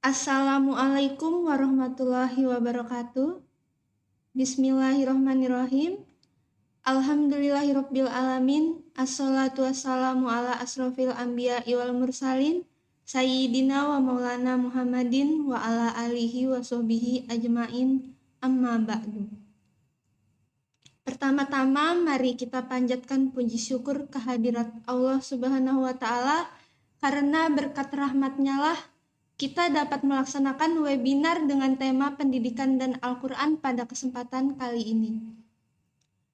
Assalamualaikum warahmatullahi wabarakatuh. Bismillahirrahmanirrahim. Alhamdulillahirabbil alamin. Assalatu wassalamu ala asrofil anbiya'i wal mursalin sayyidina wa maulana Muhammadin wa ala alihi wa sahbihi ajmain. Amma ba'du. Pertama-tama mari kita panjatkan puji syukur kehadirat Allah Subhanahu wa taala, karena berkat rahmat-Nya lah kita dapat melaksanakan webinar dengan tema pendidikan dan Al-Quran pada kesempatan kali ini.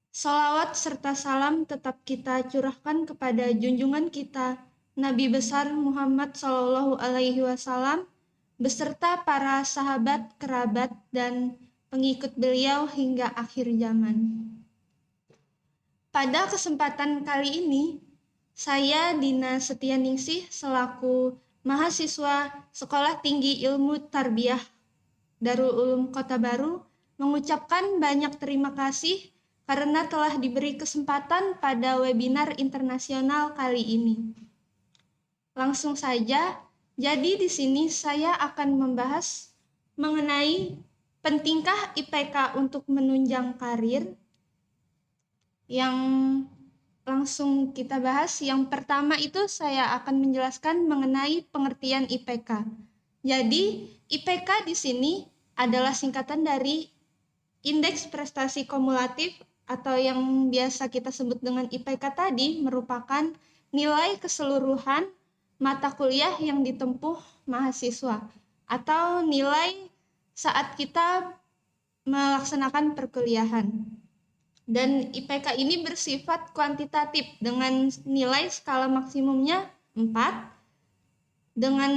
Sholawat serta salam tetap kita curahkan kepada junjungan kita Nabi besar Muhammad SAW beserta para sahabat, kerabat, dan pengikut beliau hingga akhir zaman. Pada kesempatan kali ini, saya Dina Setianingsih selaku mahasiswa Sekolah Tinggi Ilmu Tarbiyah Darul Ulum Kota Baru mengucapkan banyak terima kasih karena telah diberi kesempatan pada webinar internasional kali ini. Langsung saja, jadi di sini saya akan membahas mengenai pentingkah IPK untuk menunjang karir. Yang langsung kita bahas. Yang pertama itu saya akan menjelaskan mengenai pengertian IPK. Jadi, IPK di sini adalah singkatan dari Indeks Prestasi Kumulatif atau yang biasa kita sebut dengan IPK tadi, merupakan nilai keseluruhan mata kuliah yang ditempuh mahasiswa atau nilai saat kita melaksanakan perkuliahan. Dan IPK ini bersifat kuantitatif dengan nilai skala maksimumnya 4 dengan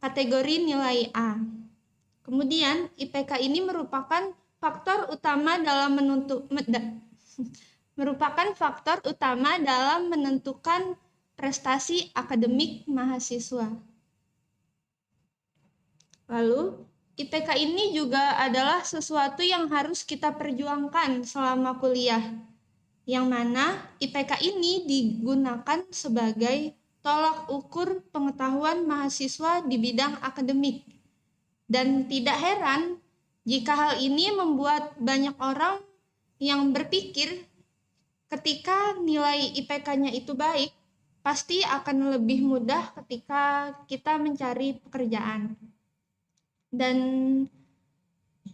kategori nilai A. Kemudian IPK ini merupakan faktor utama dalam menentukan prestasi akademik mahasiswa. Lalu IPK ini juga adalah sesuatu yang harus kita perjuangkan selama kuliah, yang mana IPK ini digunakan sebagai tolak ukur pengetahuan mahasiswa di bidang akademik. Dan tidak heran jika hal ini membuat banyak orang yang berpikir ketika nilai IPK-nya itu baik, pasti akan lebih mudah ketika kita mencari pekerjaan. Dan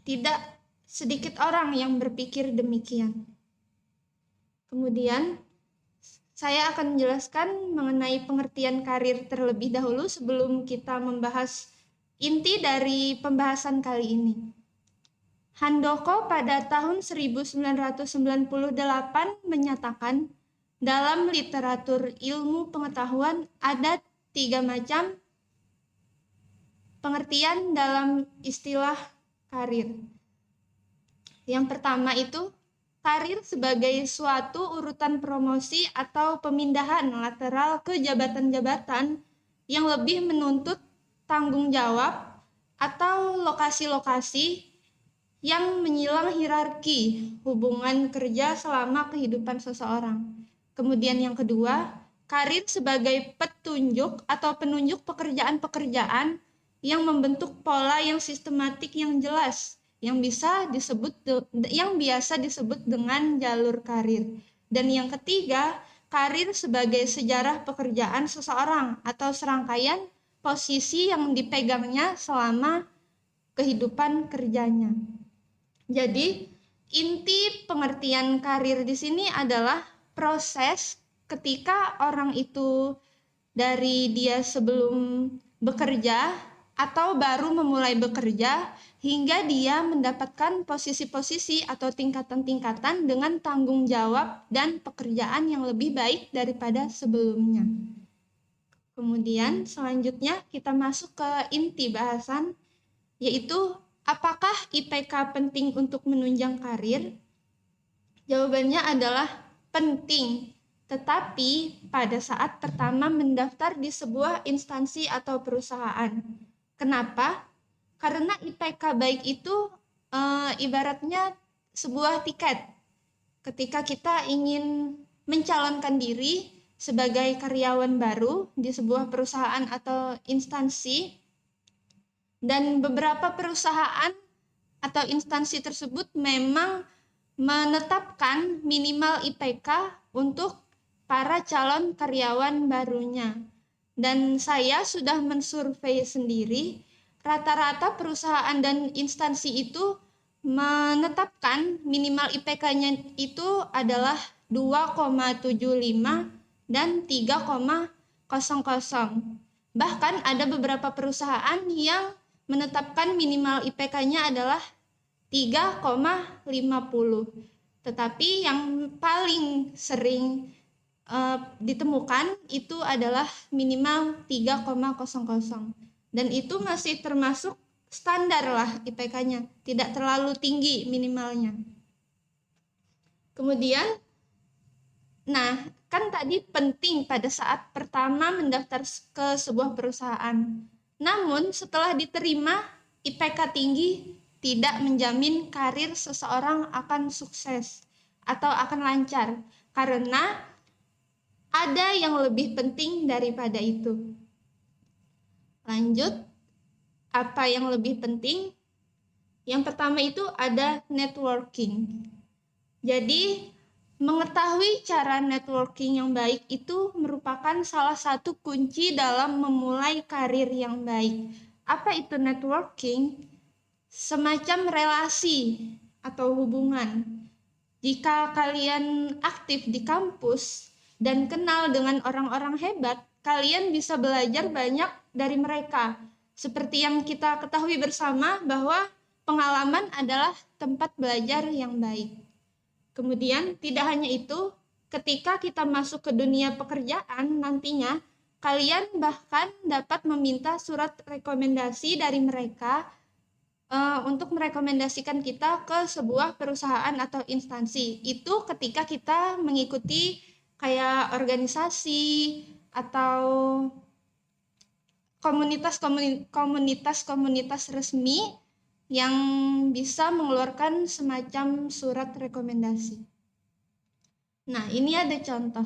tidak sedikit orang yang berpikir demikian. Kemudian saya akan menjelaskan mengenai pengertian karir terlebih dahulu sebelum kita membahas inti dari pembahasan kali ini. Handoko pada tahun 1998 menyatakan dalam literatur ilmu pengetahuan ada 3 macam pengertian dalam istilah karir. Yang pertama itu karir sebagai suatu urutan promosi atau pemindahan lateral ke jabatan-jabatan yang lebih menuntut tanggung jawab atau lokasi-lokasi yang menyilang hierarki hubungan kerja selama kehidupan seseorang. Kemudian yang kedua, karir sebagai petunjuk atau penunjuk pekerjaan-pekerjaan yang membentuk pola yang sistematik yang jelas, yang biasa disebut dengan jalur karir. Dan yang ketiga, karir sebagai sejarah pekerjaan seseorang atau serangkaian posisi yang dipegangnya selama kehidupan kerjanya. Jadi, inti pengertian karir di sini adalah proses ketika orang itu dari dia sebelum bekerja atau baru memulai bekerja hingga dia mendapatkan posisi-posisi atau tingkatan-tingkatan dengan tanggung jawab dan pekerjaan yang lebih baik daripada sebelumnya. Kemudian selanjutnya kita masuk ke inti bahasan, yaitu apakah IPK penting untuk menunjang karir? Jawabannya adalah penting, tetapi pada saat pertama mendaftar di sebuah instansi atau perusahaan. Kenapa? Karena IPK baik itu ibaratnya sebuah tiket. Ketika kita ingin mencalonkan diri sebagai karyawan baru di sebuah perusahaan atau instansi, Dan beberapa perusahaan atau instansi tersebut memang menetapkan minimal IPK untuk para calon karyawan barunya. Dan saya sudah mensurvei sendiri, rata-rata perusahaan dan instansi itu menetapkan minimal IPK-nya itu adalah 2,75 dan 3,00. Bahkan ada beberapa perusahaan yang menetapkan minimal IPK-nya adalah 3,50. Tetapi yang paling sering ditemukan itu adalah minimal 3,00. Dan itu masih termasuk standar lah IPK-nya, tidak terlalu tinggi minimalnya. Kemudian, nah kan tadi penting pada saat pertama mendaftar ke sebuah perusahaan. Namun setelah diterima, IPK tinggi tidak menjamin karir seseorang akan sukses atau akan lancar, karena ada yang lebih penting daripada itu. Lanjut, apa yang lebih penting? Yang pertama itu ada networking. Jadi, mengetahui cara networking yang baik itu merupakan salah satu kunci dalam memulai karir yang baik. Apa itu networking? Semacam relasi atau hubungan. Jika kalian aktif di kampus dan kenal dengan orang-orang hebat, kalian bisa belajar banyak dari mereka. Seperti yang kita ketahui bersama bahwa pengalaman adalah tempat belajar yang baik. Kemudian tidak hanya itu, ketika kita masuk ke dunia pekerjaan nantinya, kalian bahkan dapat meminta surat rekomendasi dari mereka untuk merekomendasikan kita ke sebuah perusahaan atau instansi. Itu ketika kita mengikuti kayak organisasi atau komunitas resmi yang bisa mengeluarkan semacam surat rekomendasi. Nah, ini ada contoh.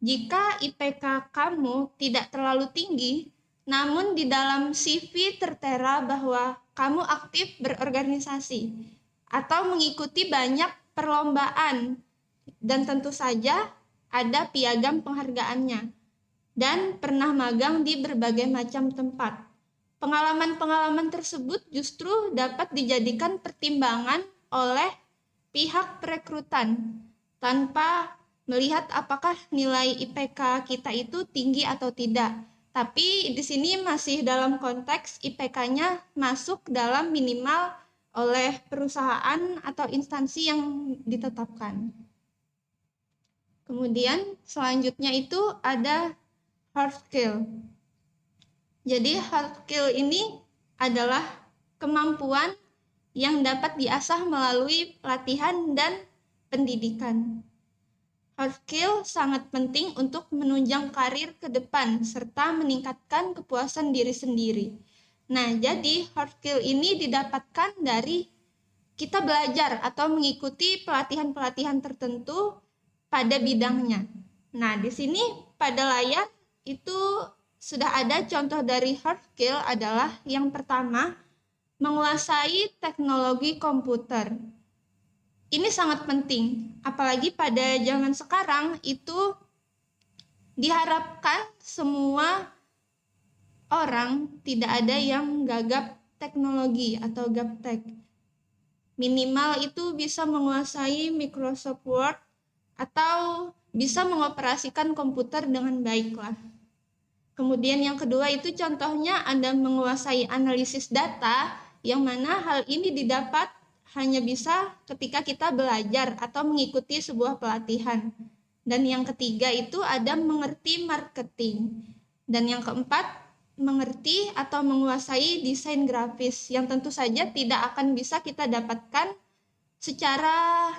Jika IPK kamu tidak terlalu tinggi, namun di dalam CV tertera bahwa kamu aktif berorganisasi atau mengikuti banyak perlombaan, dan tentu saja ada piagam penghargaannya, dan pernah magang di berbagai macam tempat. Pengalaman-pengalaman tersebut justru dapat dijadikan pertimbangan oleh pihak perekrutan tanpa melihat apakah nilai IPK kita itu tinggi atau tidak. Tapi di sini masih dalam konteks IPK-nya masuk dalam minimal oleh perusahaan atau instansi yang ditetapkan. Kemudian selanjutnya itu ada hard skill. Jadi hard skill ini adalah kemampuan yang dapat diasah melalui pelatihan dan pendidikan. Hard skill sangat penting untuk menunjang karir ke depan serta meningkatkan kepuasan diri sendiri. Nah, jadi hard skill ini didapatkan dari kita belajar atau mengikuti pelatihan-pelatihan tertentu pada bidangnya. Nah, di sini pada layar itu sudah ada contoh dari hard skill adalah yang pertama, menguasai teknologi komputer. Ini sangat penting, apalagi pada zaman sekarang itu diharapkan semua orang tidak ada yang gagap teknologi atau gaptek. Minimal itu bisa menguasai Microsoft Word atau bisa mengoperasikan komputer dengan baiklah. Kemudian yang kedua itu contohnya Anda menguasai analisis data, yang mana hal ini didapat hanya bisa ketika kita belajar atau mengikuti sebuah pelatihan. Dan yang ketiga itu ada mengerti marketing. Dan yang keempat, mengerti atau menguasai desain grafis, yang tentu saja tidak akan bisa kita dapatkan secara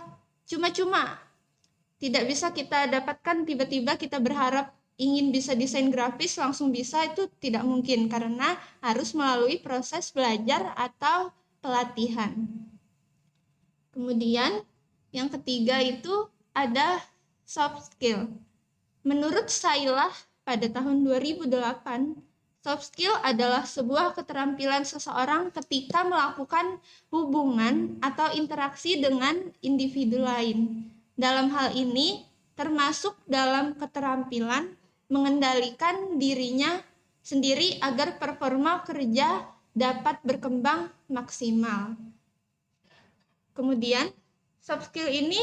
cuma-cuma. Tidak bisa kita dapatkan tiba-tiba kita berharap ingin bisa desain grafis langsung bisa, itu tidak mungkin karena harus melalui proses belajar atau pelatihan. Kemudian yang ketiga itu ada soft skill. Menurut Sailah pada tahun 2008, Soft skill adalah sebuah keterampilan seseorang ketika melakukan hubungan atau interaksi dengan individu lain. Dalam hal ini, termasuk dalam keterampilan mengendalikan dirinya sendiri agar performa kerja dapat berkembang maksimal. Kemudian, soft skill ini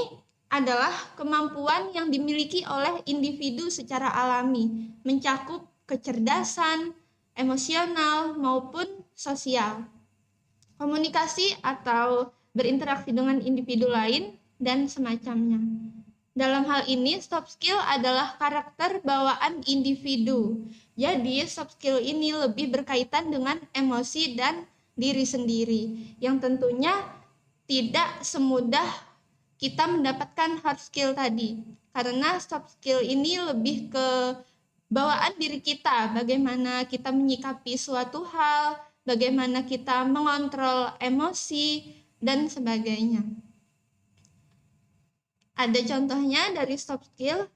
adalah kemampuan yang dimiliki oleh individu secara alami, mencakup kecerdasan, emosional maupun sosial, komunikasi atau berinteraksi dengan individu lain, dan semacamnya. Dalam hal ini, soft skill adalah karakter bawaan individu. Jadi, soft skill ini lebih berkaitan dengan emosi dan diri sendiri, yang tentunya tidak semudah kita mendapatkan hard skill tadi. Karena soft skill ini lebih ke bawaan diri kita, bagaimana kita menyikapi suatu hal, bagaimana kita mengontrol emosi, dan sebagainya. Ada contohnya dari soft skill.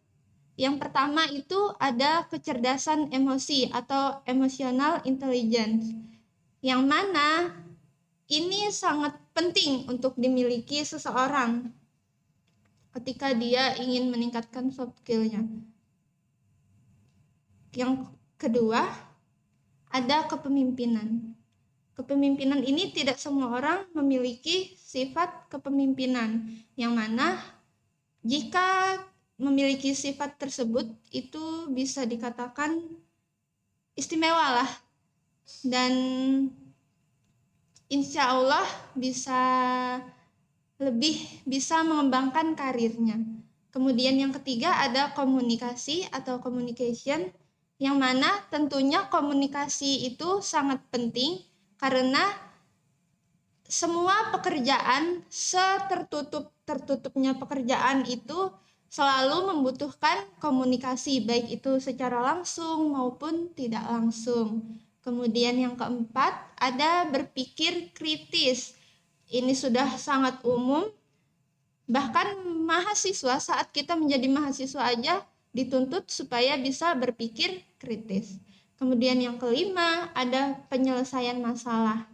Yang pertama itu ada kecerdasan emosi atau emotional intelligence, yang mana ini sangat penting untuk dimiliki seseorang ketika dia ingin meningkatkan soft skill-nya. Yang kedua, ada kepemimpinan. Kepemimpinan ini tidak semua orang memiliki sifat kepemimpinan, yang mana jika memiliki sifat tersebut itu bisa dikatakan istimewa lah, dan insya Allah lebih bisa mengembangkan karirnya. Kemudian yang ketiga ada komunikasi atau communication, yang mana tentunya komunikasi itu sangat penting karena semua pekerjaan, tertutupnya pekerjaan itu selalu membutuhkan komunikasi, baik itu secara langsung maupun tidak langsung. Kemudian yang keempat ada berpikir kritis. Ini sudah sangat umum, bahkan mahasiswa saat kita menjadi mahasiswa aja dituntut supaya bisa berpikir kritis. Kemudian yang kelima ada penyelesaian masalah.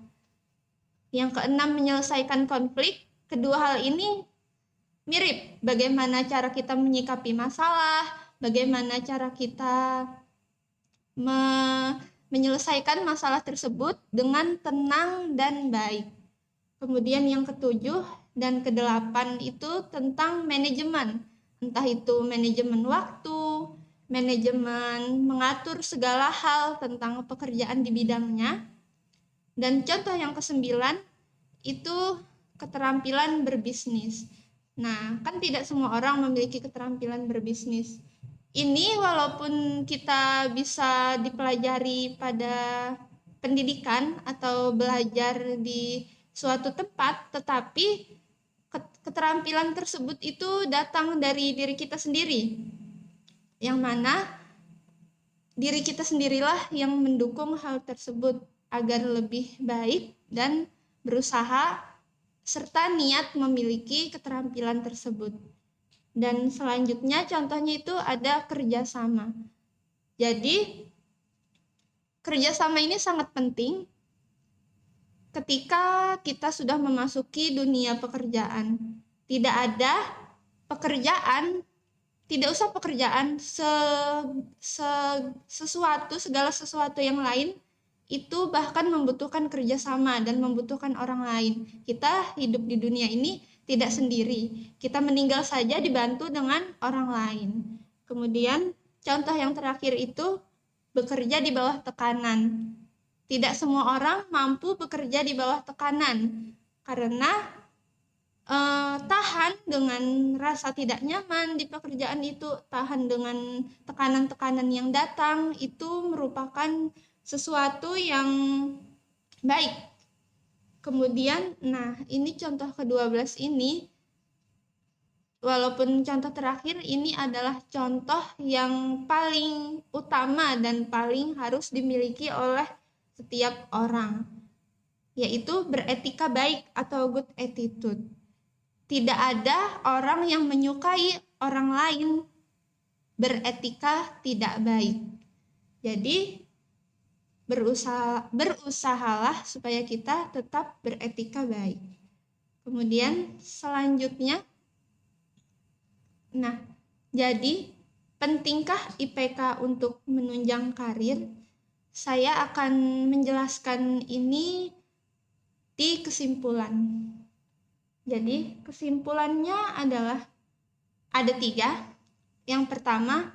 Yang keenam menyelesaikan konflik. Kedua hal ini mirip, bagaimana cara kita menyikapi masalah, bagaimana cara kita menyelesaikan masalah tersebut dengan tenang dan baik. Kemudian yang ketujuh dan kedelapan itu tentang manajemen, entah itu manajemen waktu, manajemen mengatur segala hal tentang pekerjaan di bidangnya. Dan contoh yang kesembilan itu keterampilan berbisnis. Nah, kan tidak semua orang memiliki keterampilan berbisnis. Ini walaupun kita bisa dipelajari pada pendidikan atau belajar di suatu tempat, tetapi keterampilan tersebut itu datang dari diri kita sendiri, yang mana diri kita sendirilah yang mendukung hal tersebut agar lebih baik dan berusaha serta niat memiliki keterampilan tersebut. Dan selanjutnya contohnya itu ada kerjasama. Jadi kerjasama ini sangat penting ketika kita sudah memasuki dunia pekerjaan. Tidak ada pekerjaan, tidak usah pekerjaan, segala sesuatu yang lain itu bahkan membutuhkan kerjasama dan membutuhkan orang lain. Kita hidup di dunia ini tidak sendiri. Kita meninggal saja dibantu dengan orang lain. Kemudian contoh yang terakhir itu bekerja di bawah tekanan. Tidak semua orang mampu bekerja di bawah tekanan karena tahan dengan rasa tidak nyaman di pekerjaan itu, tahan dengan tekanan-tekanan yang datang, itu merupakan sesuatu yang baik. Kemudian, ini contoh ke-12 ini, walaupun contoh terakhir ini adalah contoh yang paling utama dan paling harus dimiliki oleh setiap orang, yaitu beretika baik atau good attitude. Tidak ada orang yang menyukai orang lain beretika tidak baik. Jadi, berusahalah supaya kita tetap beretika baik. Kemudian selanjutnya, nah, jadi pentingkah IPK untuk menunjang karir? Saya akan menjelaskan ini di kesimpulan. Jadi kesimpulannya adalah ada 3. Yang pertama,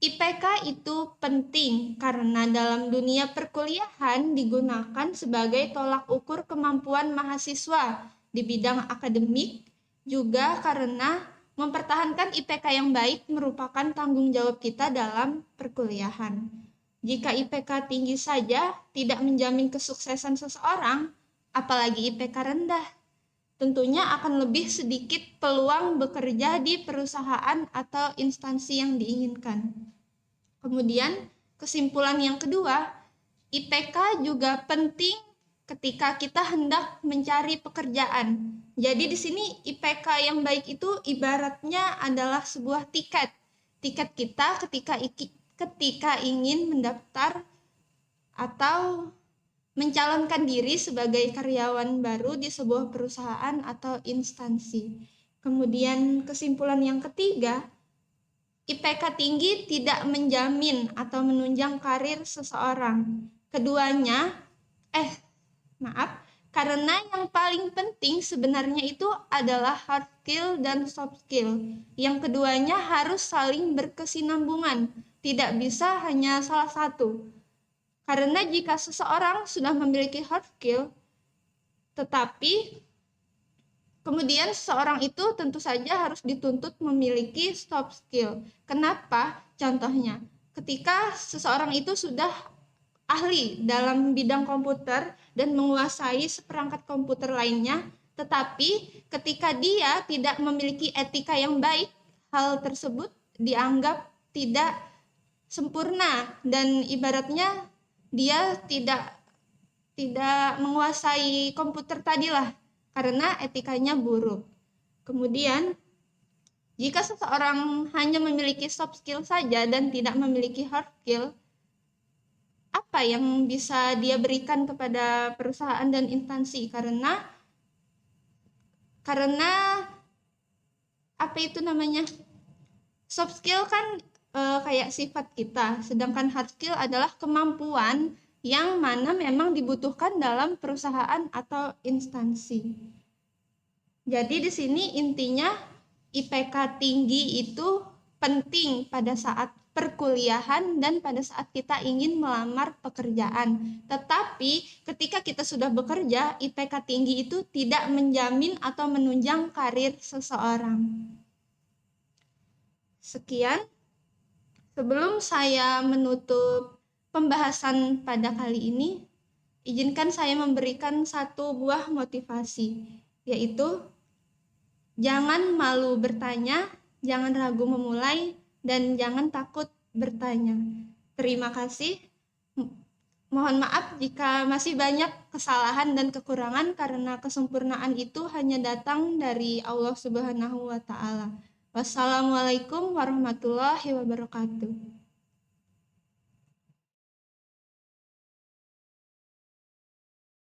IPK itu penting karena dalam dunia perkuliahan digunakan sebagai tolak ukur kemampuan mahasiswa di bidang akademik, juga karena mempertahankan IPK yang baik merupakan tanggung jawab kita dalam perkuliahan. Jika IPK tinggi saja tidak menjamin kesuksesan seseorang, apalagi IPK rendah. Tentunya akan lebih sedikit peluang bekerja di perusahaan atau instansi yang diinginkan. Kemudian, kesimpulan yang kedua, IPK juga penting ketika kita hendak mencari pekerjaan. Jadi di sini IPK yang baik itu ibaratnya adalah sebuah tiket. Tiket kita ketika ingin mendaftar atau mencalonkan diri sebagai karyawan baru di sebuah perusahaan atau instansi. Kemudian kesimpulan yang ketiga, IPK tinggi tidak menjamin atau menunjang karir seseorang. Karena yang paling penting sebenarnya itu adalah hard skill dan soft skill. Yang keduanya harus saling berkesinambungan, tidak bisa hanya salah satu. Karena jika seseorang sudah memiliki hard skill, tetapi kemudian seseorang itu tentu saja harus dituntut memiliki soft skill. Kenapa? Contohnya, ketika seseorang itu sudah ahli dalam bidang komputer dan menguasai seperangkat komputer lainnya, tetapi ketika dia tidak memiliki etika yang baik, hal tersebut dianggap tidak sempurna dan ibaratnya dia tidak menguasai komputer tadilah karena etikanya buruk. Kemudian, jika seseorang hanya memiliki soft skill saja dan tidak memiliki hard skill, apa yang bisa dia berikan kepada perusahaan dan instansi? Karena soft skill kan kayak sifat kita, sedangkan hard skill adalah kemampuan yang mana memang dibutuhkan dalam perusahaan atau instansi. Jadi di sini intinya IPK tinggi itu penting pada saat perkuliahan dan pada saat kita ingin melamar pekerjaan. Tetapi ketika kita sudah bekerja, IPK tinggi itu tidak menjamin atau menunjang karir seseorang. Sekian. Sebelum saya menutup pembahasan pada kali ini, izinkan saya memberikan satu buah motivasi, yaitu jangan malu bertanya, jangan ragu memulai, dan jangan takut bertanya. Terima kasih. Mohon maaf jika masih banyak kesalahan dan kekurangan karena kesempurnaan itu hanya datang dari Allah Subhanahu wa Ta'ala. Wassalamualaikum warahmatullahi wabarakatuh.